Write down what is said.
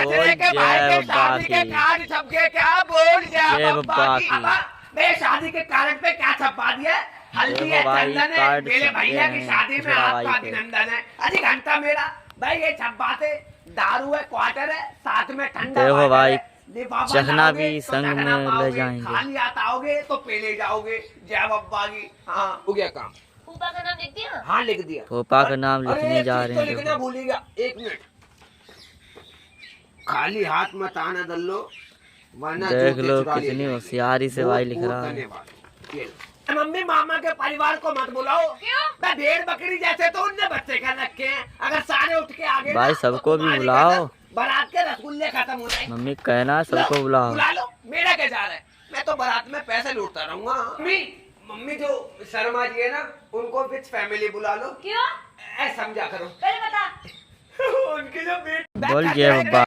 बछड़े के भाई के शादी के कार्ड छपके क्या बोल जय बब्बा की। मैं शादी के कार्ड पे क्या छपवा दिया? हल्दी है, चंदन है, मेरे भैया की शादी में आपका अभिनंदन है। अरे घंटा मेरा भाई ये छपवाते, दारू है, क्वार्टर है, साथ में ठंडा देखो भाई लिफाफा चखना लाओगे भी तो संग चखना में ले पाओगे, जाएंगे। खाली हाथ आओगे तो पे ले जाओगे। जय बब्बा की। हाँ हो गया काम। फूफा का नाम लिख दिया? हाँ लिख दिया। फूफा का नाम अरे लिखने एक जा चीज रहे तो हैं। लिखना भूल गया, एक मिनट। खाली हाथ मत आना दल्लो, वरना देख जूते लो चुरा लिए कितनी जाएंगे। होशियारी से भाई लिख बहुत रहा है। धन्यवाद। ये लो। मम्मी मामा के परिवार को मत बुलाओ। क्यों? मैं भेड़ बकरी जैसे तो उनने बच्चे कर रखे हैं, अगर सारे उठ के आगे भाई ना, तो सबको भी तुम्हारी बुलाओ। कसम, बारात के रसगुल्ले खत्म हो जाएंगे। मम्मी कहना है सबको बुलाओ। बुला लो, मेरा क्या जा रहा है, मैं तो बारात में पैसे लूटता रहूंगा। मम्मी जो शर्मा जी है ना, उनको विच फैमिली बुला लो। क्यों? समझा करो। पहले बता। उनकी जो बेटी बोल जय बब्बा।